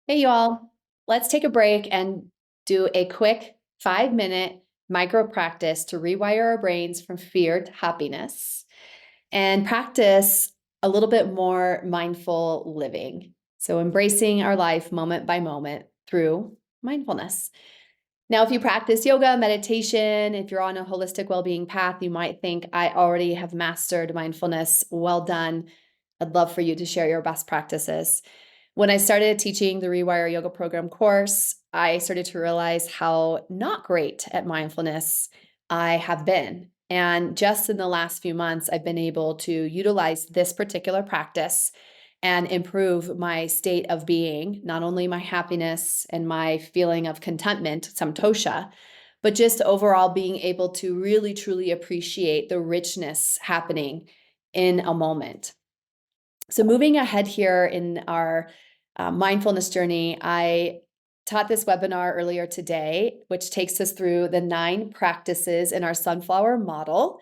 Hey, y'all. Let's take a break and do a quick 5-minute micro practice to rewire our brains from fear to happiness and practice a little bit more mindful living. So, embracing our life moment by moment through mindfulness. Now, if you practice yoga, meditation, if you're on a holistic well-being path, you might think, I already have mastered mindfulness. Well done. I'd love for you to share your best practices. When I started teaching the Rewire Yoga Program course, I started to realize how not great at mindfulness I have been. And just in the last few months, I've been able to utilize this particular practice and improve my state of being, not only my happiness and my feeling of contentment, samtosha, but just overall being able to really truly appreciate the richness happening in a moment. So, moving ahead here in our mindfulness journey, I taught this webinar earlier today, which takes us through the 9 practices in our sunflower model,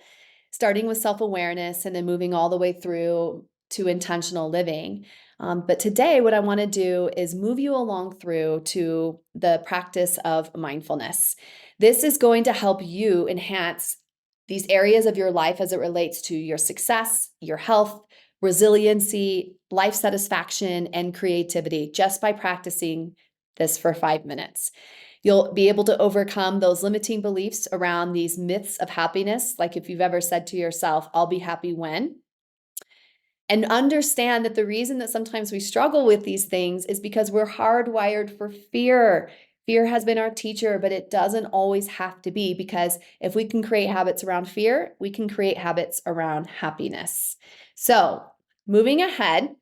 starting with self-awareness and then moving all the way through to intentional living. But today, what I want to do is move you along through to the practice of mindfulness. This is going to help you enhance these areas of your life as it relates to your success, your health, resiliency, life satisfaction, and creativity just by practicing this for 5 minutes. You'll be able to overcome those limiting beliefs around these myths of happiness, like if you've ever said to yourself, I'll be happy when, and understand that the reason that sometimes we struggle with these things is because we're hardwired for fear. Fear has been our teacher, but it doesn't always have to be, because if we can create habits around fear, we can create habits around happiness. So, moving ahead,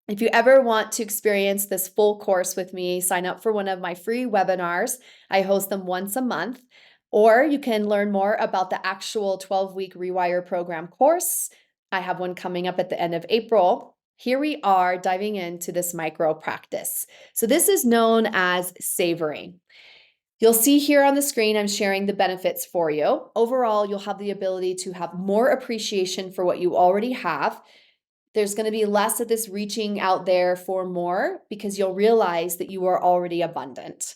if you ever want to experience this full course with me, sign up for one of my free webinars. I host them once a month, or you can learn more about the actual 12-week Rewire program course. I have one coming up at the end of April. Here we are diving into this micro practice. So this is known as savoring. You'll see here on the screen, I'm sharing the benefits for you. Overall, you'll have the ability to have more appreciation for what you already have. There's going to be less of this reaching out there for more, because you'll realize that you are already abundant.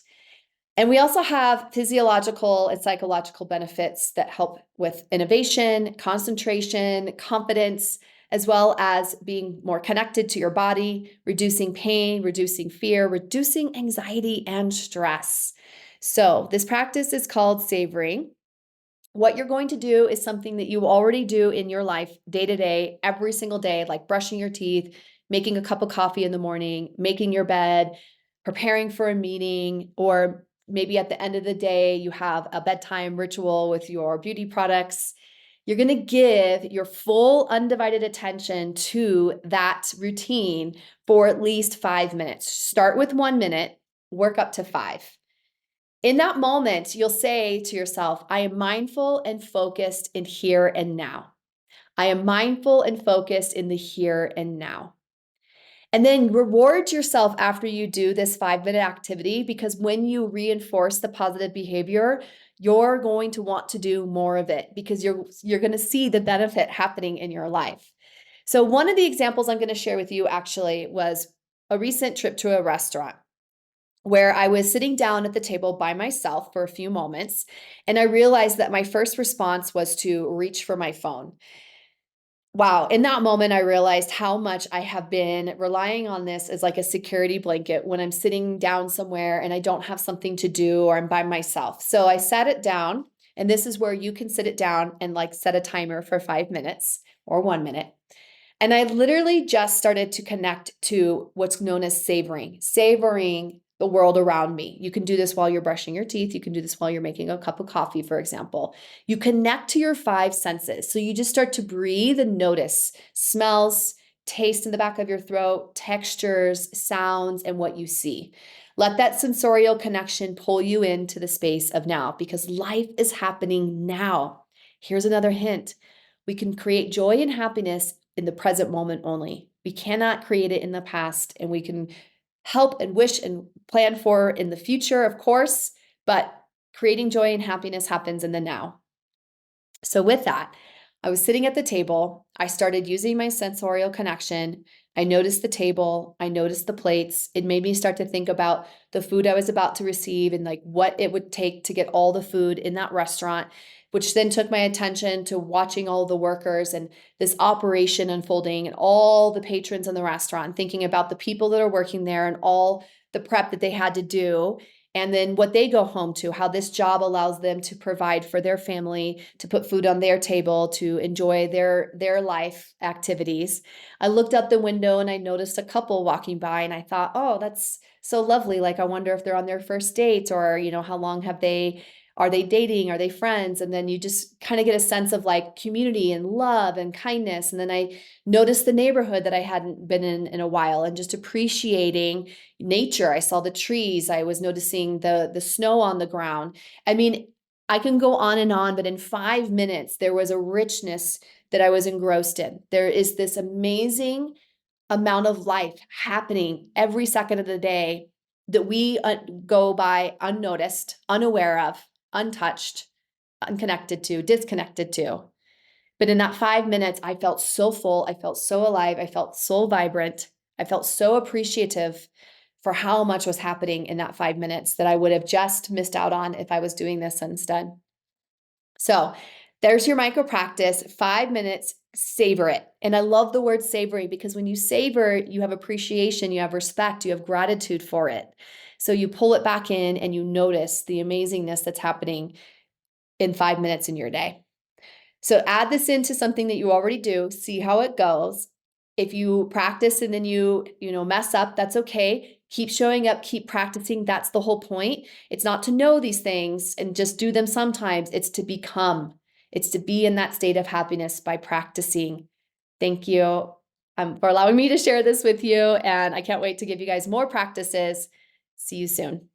And we also have physiological and psychological benefits that help with innovation, concentration, confidence, as well as being more connected to your body, reducing pain, reducing fear, reducing anxiety and stress. So this practice is called savoring. What you're going to do is something that you already do in your life day to day, every single day, like brushing your teeth, making a cup of coffee in the morning, making your bed, preparing for a meeting, or maybe at the end of the day, you have a bedtime ritual with your beauty products. You're going to give your full undivided attention to that routine for at least 5 minutes. Start with 1 minute, work up to 5. In that moment, you'll say to yourself, I am mindful and focused in here and now. I am mindful and focused in the here and now. And then reward yourself after you do this 5-minute activity, because when you reinforce the positive behavior, you're going to want to do more of it, because you're going to see the benefit happening in your life. So one of the examples I'm going to share with you actually was a recent trip to a restaurant, where I was sitting down at the table by myself for a few moments, and I realized that my first response was to reach for my phone. Wow, in that moment, I realized how much I have been relying on this as like a security blanket when I'm sitting down somewhere and I don't have something to do or I'm by myself. So I sat it down, and this is where you can sit it down and like set a timer for 5 minutes or 1 minute. And I literally just started to connect to what's known as savoring the world around me. You can do this while you're brushing your teeth. You can do this while you're making a cup of coffee, for example. You connect to your 5 senses. So you just start to breathe and notice smells, taste in the back of your throat, textures, sounds, and what you see. Let that sensorial connection pull you into the space of now, because life is happening now. Here's another hint. We can create joy and happiness in the present moment only. We cannot create it in the past, and we can help and wish and plan for in the future, of course, but creating joy and happiness happens in the now. So with that, I was sitting at the table. I started using my sensorial connection. I noticed the table. I noticed the plates. It made me start to think about the food I was about to receive and like what it would take to get all the food in that restaurant, which then took my attention to watching all the workers and this operation unfolding and all the patrons in the restaurant, thinking about the people that are working there and all the prep that they had to do. And then what they go home to, how this job allows them to provide for their family, to put food on their table, to enjoy their life activities. I looked out the window and I noticed a couple walking by and I thought, oh, that's so lovely. Like, I wonder if they're on their first date or, how long are they dating? Are they friends? And then you just kind of get a sense of like community and love and kindness. And then I noticed the neighborhood that I hadn't been in a while and just appreciating nature. I saw the trees. I was noticing the snow on the ground. I mean, I can go on, but in 5 minutes, there was a richness that I was engrossed in. There is this amazing amount of life happening every second of the day that we go by unnoticed, unaware of, untouched, unconnected to, disconnected to. But in that 5 minutes, I felt so full. I felt so alive. I felt so vibrant. I felt so appreciative for how much was happening in that 5 minutes that I would have just missed out on if I was doing this instead. So there's your micro practice, 5 minutes, savor it. And I love the word savoring because when you savor, you have appreciation, you have respect, you have gratitude for it. So you pull it back in and you notice the amazingness that's happening in 5 minutes in your day. So add this into something that you already do, see how it goes. If you practice and then you mess up, that's okay. Keep showing up, keep practicing. That's the whole point. It's not to know these things and just do them sometimes. It's to become. It's to be in that state of happiness by practicing. Thank you for allowing me to share this with you. And I can't wait to give you guys more practices. See you soon.